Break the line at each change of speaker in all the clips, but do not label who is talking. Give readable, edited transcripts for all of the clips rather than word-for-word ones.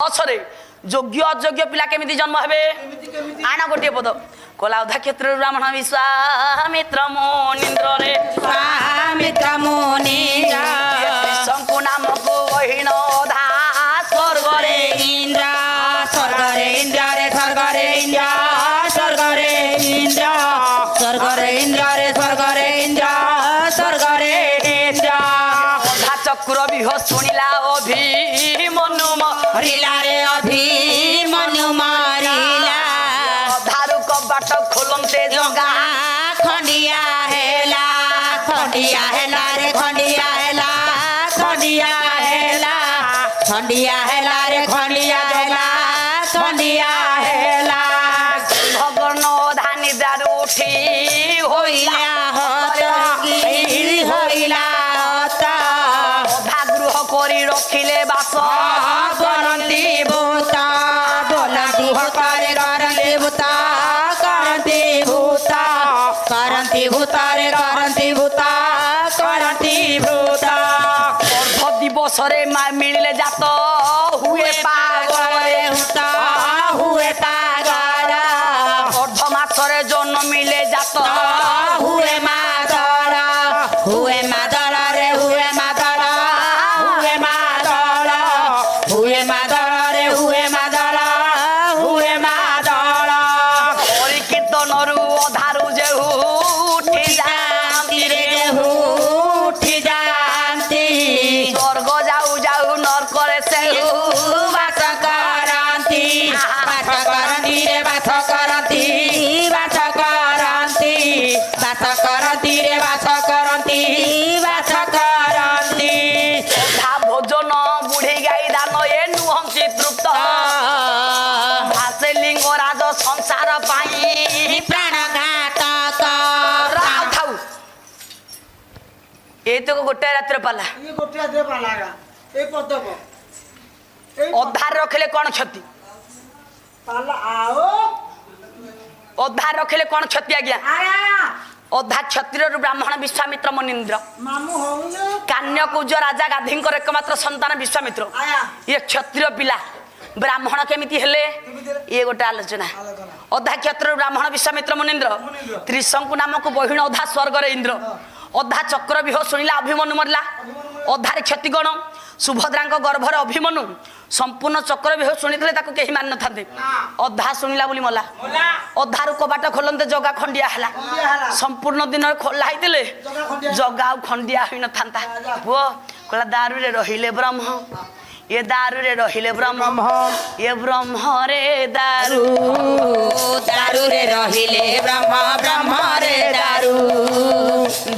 बसरे योग्य अयोग्य पिला केमिति जन्म हेबे आना गोटे पद कला उधा क्षेत्र ब्राह्मण विश्वामित्र मुनीन्द्र रे
स्वामित्र मुनीन्द्र
शंकु नाम को बहिन धा स्वर्ग रे
इंद्र स्वर्ग रे इंद्र रे स्वर्ग रे इंद्र स्वर्ग रे इंद्र स्वर्ग रे इंद्र रे स्वर्ग रे इंद्र स्वर्ग रे इंद्र
अधा चक्र विह शुणिला अभिमन्यु
मरिला रे अभिमन्यु मरिला
अधारु कबाट खोलंते जगा
खंडिया हेला रे खंडिया हेला खंडिया हेला रे खंडिया हेला खंडिया हेला
भगन धानी दारू उठी होइला
होइला
अधा गृह करी रखिले बास
करंती भूता बोलती करे करंती भूता करंती भूता करंती भूता रे करंती भूता करंती भूता
अर्ध दिवस रे मिलिले जात हुए पागरे
हुता हुए पागल
अर्ध मास रे जन्म मिले जात
हुए मादल हुए मादल रे हुए मादल हुए मादल हुए मादल रे हुए मादल हुए मादल
हरि कीर्तनरु अधारु जे उठी
जाती रे उठी जाती
स्वर्ग जाऊ जाऊ नरक रे से
बास करंती रे बास करंती बास करंती बास करंती रे बास करंती बास करंती
धा भोजन बुढ़ी गाई दान ए नुहंसी तृप्त भासे लिंगराज संसार पाई
प्राण घातक
राव थाउ ए तो गोटे रात्र पाला
ये गोटिया दे पालागा ए पदब ए
अधार रखले कौन क्षति
पाला आओ
अधार रखले कौन क्षति आज्ञा
आया
अधा क्षत्रिय ब्राह्मण विश्वामित्र मुनीन्द्र
मामू होउने
कान्य कुज राजा गाधींकर एकमात्र संतान विश्वामित्र
आया
ये क्षत्रिय पिला ब्राह्मण केमिति हेले ये गोटे आलोचना अधा क्षत्रिय ब्राह्मण विश्वामित्र मुनीन्द्र त्रिशंकु नामक बहिण अधा स्वर्ग रे इंद्र अधा चक्र विह शुणिला अभिमन्यु मरला अधारे क्षति गण सुभद्रा गर्भर अभिमन्यु संपूर्ण चक्र विह शुणिले कहीं मान था अधा शुणिला बोली मला अधारू कबाट खोलते जगा खंडिया है संपूर्ण दिन खोला होते जगा खंडिया हो न था पुओ कहला दारू रे रहिले ब्रह्म ये दारू रे रहिले ब्रह्म ये ब्रह्म रे दारू
दारू रे रहिले ब्रह्म ब्रह्म रे दारू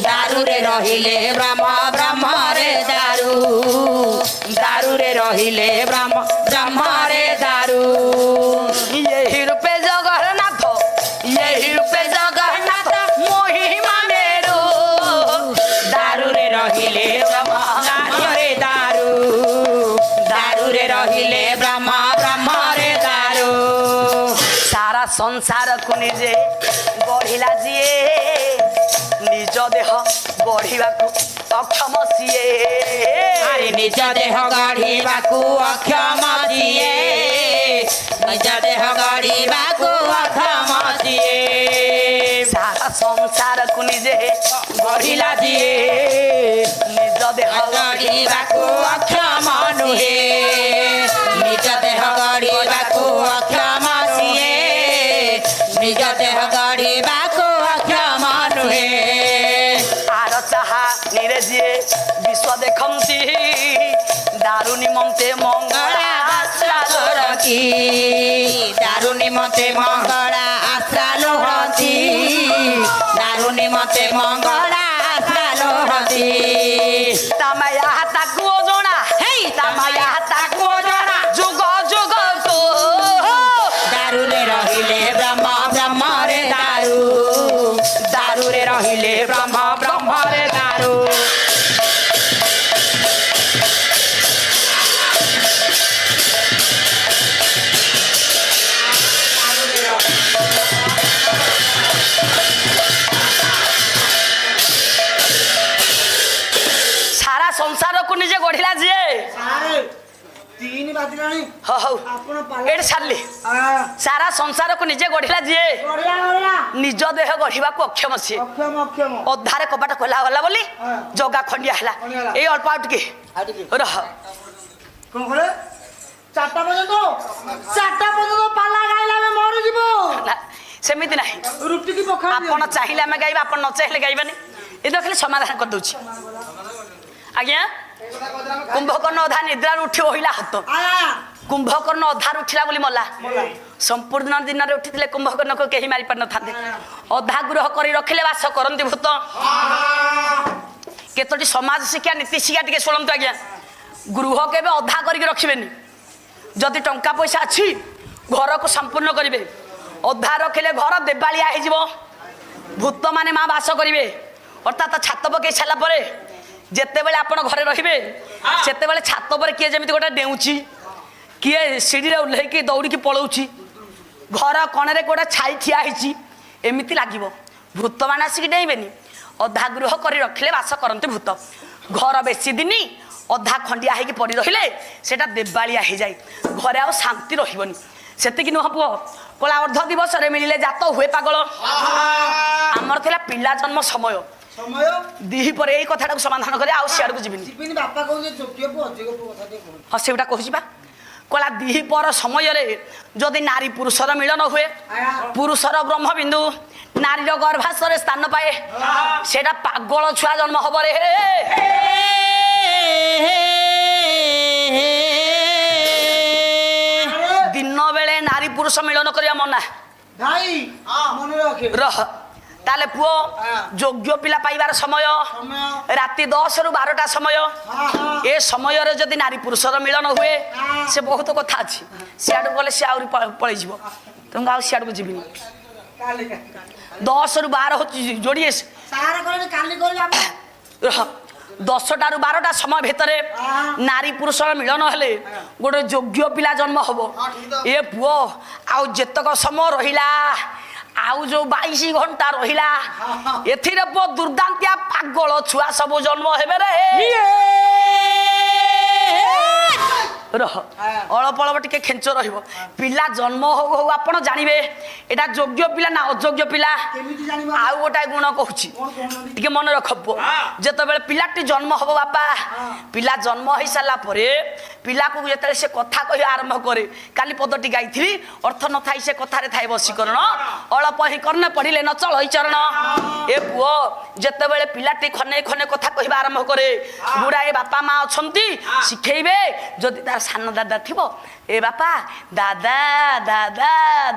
दारू रे रहिले ब्रह्म ब्रह्म रे दारू दारू रे रहिले ब्रह्म ब्रह्म रे दारू
यही रूपे जगन्नाथ यही रूपे जगन्नाथ मोहिमा मेरो
दारू रे रहिले ब्रह्म ब्रह्म रे दारू दारू रे रहिले ब्रह्म ब्रह्म रे दारू
सारा संसार को निजे गढ़िला जीए निज देह गढ़ा अक्षम सीए
अरे निज देह गढ़िबाकू अक्षम दिए निज देह गढ़िबाकू अक्षम दिए
सारा संसार को निजे
गढ़िला दिए
निज देह
गढ़िबाकू अक्षम नुहे निज देह गढ़िबाकू अक्षम सिए निज देह गढ़िबाकू अक्षम नुहे
आर चाहा निरे जीए विश्व देखती दारू निमंते मंगला
रखी दारू निमते मंगला आश्रा लोहती दारू निमते मंगला आश्रा लोहती
तमया हाताको जोड़ा हे तमया हाताको जोड़ा जुग जुग तो
दारू रे रहिले ब्रह्म ब्रह्म रे दारू दारू रे रहिले ब्रह्म ब्रह्म रे दारू
सारा संसार को निजे गढ़िला जीए
3 ବାଜିଲାଣି
ହଉ
ଆପଣ
ଏଠି ଛାଡ଼ିଲି ସାରା ସଂସାରକୁ ନିଜେ ଗଢିଲା ଯିଏ
ବଢିଆ ବଢିଆ
ନିଜ ଦେହ ଗଢିବାକୁ ଅକ୍ଷମ ସିଏ
ଅକ୍ଷମ ଅକ୍ଷମ
ଅଧାରେ କବାଟ ଖୋଲା ଗଲା ବୋଲି ଜଗା ଖଣ୍ଡିଆ ହେଲା ଏଇ ଅଳ୍ପ ଆଉ ଟିକେ ରହ
କଣ କରେ 4ଟା ପର୍ଯ୍ୟନ୍ତ ପାଲା ଗାଇଲା ଆମେ ମରିଯିବ
ନା ସେମିତି ନାହିଁ
ରୁଟି କି ପଖାଳ
ଆପଣ ଚାହିଁଲେ ଆମେ ଗାଇବା ଆପଣ ନ ଚାହିଁଲେ ଗାଇବାନି ଏ ତ ଖାଲି ସମାଧାନ କରିଦଉଛି ଆଜ୍ଞା କୁମ୍ଭକର୍ଣ୍ଣ ଅଧା ନିଦ୍ରାରୁ ଉଠି ଓହିଲା ହାତ କୁମ୍ଭକର୍ଣ୍ଣ ଅଧାରୁ ଉଠିଲା ବୋଲି ମଲା ସମ୍ପୂର୍ଣ୍ଣ ଦିନରେ ଉଠିଥିଲେ କୁମ୍ଭକର୍ଣ୍ଣକୁ କେହି ମାରି ପାରିନଥାନ୍ତେ ଅଧା ଗୃହ କରି ରଖିଲେ ବାସ କରନ୍ତି ଭୂତ କେତୋଟି ସମାଜ ଶିକ୍ଷା ନୀତି ଶିକ୍ଷା ଟିକେ ଶୁଣନ୍ତୁ ଆଜ୍ଞା ଗୃହ କେବେ ଅଧା କରିକି ରଖିବେନି ଯଦି ଟଙ୍କା ପଇସା ଅଛି ଘରକୁ ସମ୍ପୂର୍ଣ୍ଣ କରିବେ ଅଧା ରଖିଲେ ଘର ଦେବାଳିଆ ହେଇଯିବ ଭୂତ ମାନେ ମା ବାସ କରିବେ ଅର୍ଥାତ ଛାତ ପକେଇ ସାରିଲା ପରେ ଯେତେବେଳେ ଆପଣ ଘରେ ରହିବେ ସେତେବେଳେ ଛାତ ଉପରେ କିଏ ଯେମିତି ଗୋଟେ ଡେଉଁଛି କିଏ ସିଡ଼ିରେ ଓହ୍ଲେଇକି ଦୌଡ଼ିକି ପଳଉଛି ଘର କଣରେ ଗୋଟେ ଛାଇ ଠିଆ ହେଇଛି ଏମିତି ଲାଗିବ ଭୂତମାନେ ଆସିକି ଡେଇଁବେନି ଅଧା ଗୃହ କରି ରଖିଲେ ବାସ କରନ୍ତି ଭୂତ ଘର ବେଶୀ ଦିନ ଅଧା ଖଣ୍ଡିଆ ହେଇକି ପଡ଼ି ରହିଲେ ସେଟା ଦେବାଳିଆ ହେଇଯାଏ ଘରେ ଆଉ ଶାନ୍ତି ରହିବନି ସେତିକି ନୁହଁ ପୁଅ କଳା ଅର୍ଦ୍ଧ ଦିବସରେ ମିଳିଲେ ଜାତ ହୁଏ ପାଗଳ ଆମର ଥିଲା ପିଲା ଜନ୍ମ ସମୟ ଦିହି ପରେ ଏଇ କଥାଟାକୁ ସମାଧାନ କରେ ଆଉ ସିଆଡକୁ ଯିବିନି
ବାପା କହୁଛି ଯୋଗ୍ୟ ପୁଅ ଅଧିକ ପୁଅ କଥା ଟିକେ କହୁଛି
ହଁ ସେଗୁଟା କହୁଛି ବା କଳା ଦିହି ପର ସମୟରେ ଯଦି ନାରୀ ପୁରୁଷର ମିଳନ ହୁଏ ପୁରୁଷର ବ୍ରହ୍ମବିନ୍ଦୁ ନାରୀର ଗର୍ଭାଶୟରେ ସ୍ଥାନ ପାଏ ସେଟା ପାଗଳ ଛୁଆ ଜନ୍ମ ହବ ରେ ଦିନ ବେଳେ ନାରୀ ପୁରୁଷ ମିଳନ କରିବା ମନା
ଭାଇ ମନେ ରଖେ
ରହ ତାହେଲେ ପୁଅ ଯୋଗ୍ୟ ପିଲା ପାଇବାର ସମୟ ରାତି 10 ରୁ 12ଟା ସମୟ ଏ ସମୟରେ ଯଦି ନାରୀ ପୁରୁଷର ମିଳନ ହୁଏ ସେ ବହୁତ କଥା ଅଛି ସିଆଡକୁ ଗଲେ ସେ ଆହୁରି ପଳେଇଯିବ ତେଣୁ ଆଉ ସିଆଡକୁ ଯିବିନି 10 ରୁ 12 ହଉଛି ଯୋଡ଼ିଏ 10ଟା ରୁ 12ଟା ସମୟ ଭିତରେ ନାରୀ ପୁରୁଷର ମିଳନ ହେଲେ ଗୋଟେ ଯୋଗ୍ୟ ପିଲା ଜନ୍ମ ହବ ଏ ପୁଅ ଆଉ ଯେତକ ସମୟ ରହିଲା ଆଉ ଯୋଉ 22 ଘଣ୍ଟା ରହିଲା ଏଥିରେ ପୁଅ ଦୁର୍ଦାନ୍ତିଆ ପାଗଳ ଛୁଆ ସବୁ ଜନ୍ମ ହେବେ ରେ ରହ ଅଳ୍ପ ଅଳ୍ପ ଟିକେ ଖେଞ୍ଚ ରହିବ ପିଲା ଜନ୍ମ ହଉ ହଉ ଆପଣ ଜାଣିବେ ଏଟା ଯୋଗ୍ୟ ପିଲା ନା ଅଯୋଗ୍ୟ ପିଲା ଆଉ ଗୋଟାଏ ଗୁଣ କହୁଛି ଟିକେ ମନେ ରଖ ପୁଅ ଯେତେବେଳେ ପିଲାଟି ଜନ୍ମ ହବ ବାପା ପିଲା ଜନ୍ମ ହେଇ ସାରିଲା ପରେ ପିଲାକୁ ଯେତେବେଳେ ସେ କଥା କହିବା ଆରମ୍ଭ କରେ କାଲି ପଦଟି ଗାଇଥିଲି ଅର୍ଥ ନଥାଇ ସେ କଥାରେ ଥାଏ ବଶୀକରଣ ଅଳ୍ପ ହିଁ କର୍ଣ୍ଣ ପଢିଲେ ନ ଚଳ ଚରଣ ଏ ପୁଅ ଯେତେବେଳେ ପିଲାଟି ଖନେ ଖନେ କଥା କହିବା ଆରମ୍ଭ କରେ ଗୁଡାଏ ବାପା ମା ଅଛନ୍ତି ଶିଖେଇବେ ଯଦି ତାର ସାନ ଦାଦା ଥିବ ଏ ବାପା ଦାଦା ଦାଦା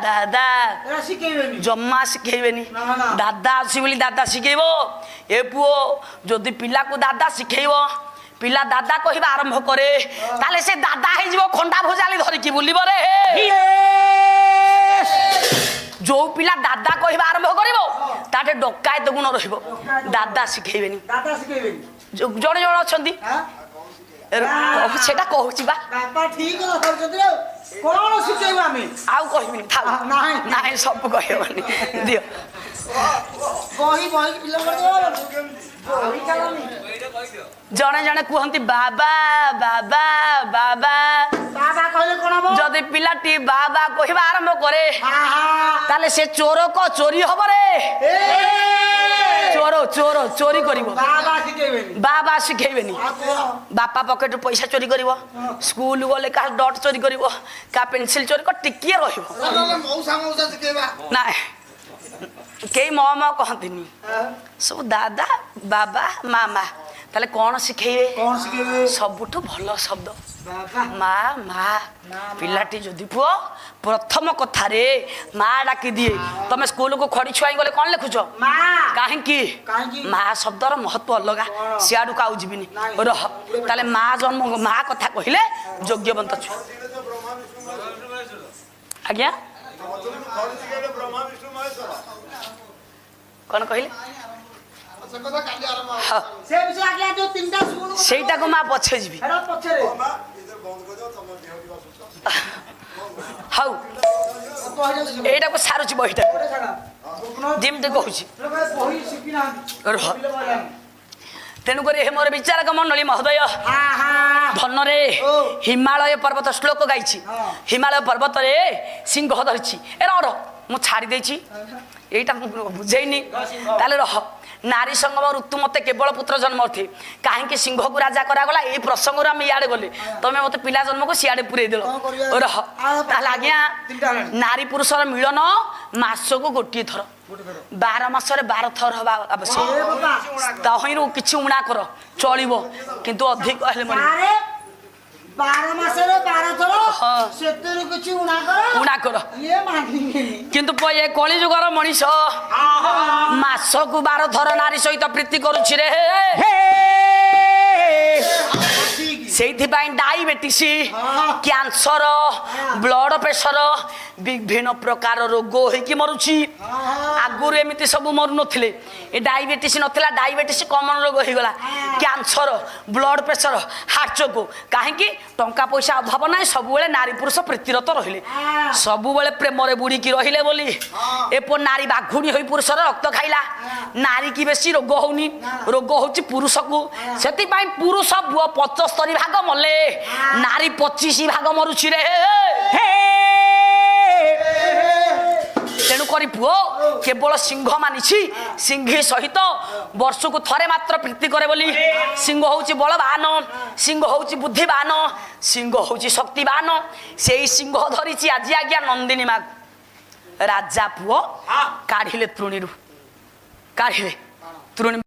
ଦାଦା ଜମା ଶିଖେଇବେନି ଦାଦା ଅଛି ବୋଲି ଦାଦା ଶିଖେଇବ ଏ ପୁଅ ଯଦି ପିଲାକୁ ଦାଦା ଶିଖେଇବ ପିଲା ଦାଦା କହିବା ଆରମ୍ଭ କରେ ତାହେଲେ ସେ ଦାଦା ହେଇଯିବ ଖଣ୍ଡା ଭୁଜାଲି ଧରିକି ବୁଲିବ ରେ ଯୋଉ ପିଲା ଦାଦା କହିବା ଆରମ୍ଭ କରିବ ତାଠେ ଡକାୟତ ଗୁଣ ରହିବ ଦାଦା ଶିଖେଇବେନି ଜଣେ ଜଣେ ଅଛନ୍ତି ସେଟା କହୁଛି ବା ଆଉ କହିବିନି ନାଇଁ ସବୁ କହିବନି ଦିଅ ଜଣେ ଜଣେ କୁହନ୍ତି ବାବା ବାବା ବାବା ଯଦି ପିଲାଟି ବାବା କହିବା ଆରମ୍ଭ କରେ ତାହେଲେ ସେ ଚୋର ଚୋରି ହବ ରେ ଚୋର ଚୋର ଚୋରି କରିବ ବାବା ଶିଖେଇବେନି ବାପା ପକେଟରୁ ପଇସା ଚୋରି କରିବ ସ୍କୁଲ ଗଲେ କାହା ଡଟ୍ ଚୋରି କରିବ କାହା ପେନସିଲ ଚୋରି କରି ଟିକିଏ ରହିବ ନାଇଁ କେହି ମ କହନ୍ତିନି ସବୁ ଦାଦା ବାବା ମାମା ତାହେଲେ କଣ ଶିଖେଇବେ ସବୁଠୁ ଭଲ ଶବ୍ଦ ମା ମା ପିଲାଟି ଯଦି ପୁଅ ପ୍ରଥମ କଥାରେ ମା ଡାକି ଦିଏ ତମେ ସ୍କୁଲକୁ ଖଡି ଛୁଆଇ ଗଲେ କଣ ଲେଖୁଛ କାହିଁକି ମା ଶବ୍ଦର ମହତ୍ଵ ଅଲଗା ସିଆଡକୁ ଆଉ ଯିବିନି ରହ ତାହେଲେ ମା ଜନ୍ମ ମା କଥା କହିଲେ ଯୋଗ୍ୟବନ୍ତ ଛୁଆ ଆଜ୍ଞା କଣ କହିଲେ ସେଇଟାକୁ ମା ପଛେ ଯିବି ହଉ ଏଇଟାକୁ ସାରୁଛି ବହିଟା ଯେମିତି କହୁଛି ତେଣୁକରି ହେ ମୋର ବିଚାରକ ମଣ୍ଡଳୀ ମହୋଦୟ
ଆହା
ଧନରେ
ଓ।
ହିମାଳୟ ପର୍ବତ ଶ୍ଲୋକ ଗାଇଛି
ହଁ।
ହିମାଳୟ ପର୍ବତରେ ସିଂହ ଧରିଛି ଏ ରହ ମୁଁ ଛାଡ଼ି ଦେଇଛି ଏଇଟା ମୁଁ ବୁଝେଇନି ତାହେଲେ ରହ ନାରୀ ସଙ୍ଗମ ଋତୁ ମତେ କେବଳ ପୁତ୍ର ଜନ୍ମ ଅର୍ଥେ କାହିଁକି ସିଂହକୁ ରାଜା କରାଗଲା ଏଇ ପ୍ରସଙ୍ଗରୁ ଆମେ ଇଆଡେ ଗଲେ ତମେ ମତେ ପିଲା ଜନ୍ମକୁ ସିଆଡେ ପୁରେଇ ଦେଲ
କଣ କରିବା?
ରହ ତାହେଲେ ଆଜ୍ଞା
ତିନିଟା ହେଲାଣି।
ନାରୀ ପୁରୁଷର ମିଳନ ମାସକୁ ଗୋଟିଏ ଥର 12 ମାସରେ 12 ଥର ହବା ଆବଶ୍ୟକ
ଏ ବାବା
ତହିଁରୁ କିଛି ଉଣା କର ଚଳିବ କିନ୍ତୁ ଅଧିକ ହେଲେ ମରିବ।
ଆରେ 12 ମାସରେ 12 ଥର
ହଁ।
ସେଥିରୁ କିଛି ଉଣା କର
ଉଣା କର
ଇଏ ମାନିବେନି
କିନ୍ତୁ ଏ କଳିଯୁଗର ମଣିଷ ମାସକୁ 12 ଥର ନାରୀ ସହିତ ପ୍ରୀତି କରୁଛି ରେ ସେଇଥିପାଇଁ ଡାଇବେଟିସ କ୍ୟାନ୍ସର ବ୍ଲଡ ପ୍ରେସର ବିଭିନ୍ନ ପ୍ରକାର ରୋଗ ହେଇକି ମରୁଛି ଆଗରୁ ଏମିତି ସବୁ ମରୁ ନଥିଲେ ଏ ଡାଇବେଟିସ ନଥିଲା ଡାଇବେଟିସ କମନ ରୋଗ ହେଇଗଲା କ୍ୟାନ୍ସର ବ୍ଲଡ ପ୍ରେସର ହାର୍ଟ ଚୋକ କାହିଁକି ଟଙ୍କା ପଇସା ଅଭାବ ନାହିଁ ସବୁବେଳେ ନାରୀ ପୁରୁଷ ପ୍ରୀତିରତ ରହିଲେ ସବୁବେଳେ ପ୍ରେମରେ ବୁଡ଼ିକି ରହିଲେ ବୋଲି ନାରୀ ବାଘୁଣୀ ହୋଇ ପୁରୁଷର ରକ୍ତ ଖାଇଲା ନାରୀ କି ବେଶୀ ରୋଗ ହଉନି ରୋଗ ହଉଛି ପୁରୁଷକୁ ସେଥିପାଇଁ ପୁରୁଷ 75 ଭାଗ ମଲେ ନାରୀ 25 ଭାଗ ମରୁଛି ରେ ତେଣୁ କରି ପୁଅ କେବଳ ସିଂହ ମାନିଛି ସିଂହୀ ସହିତ ବର୍ଷକୁ ଥରେ ମାତ୍ର ପ୍ରୀତି କରେ ବୋଲି ସିଂହ ହଉଛି ବଳବାନ ସିଂହ ହଉଛି ବୁଦ୍ଧିବାନ ସିଂହ ହଉଛି ଶକ୍ତିବାନ ସେଇ ସିଂହ ଧରିଛି ଆଜି ଆଜ୍ଞା ନନ୍ଦିନୀ ମା ରାଜା ପୁଅ କାଢିଲେ ତୃଣୀରୁ କାଢିଲେ ତୃଣୀ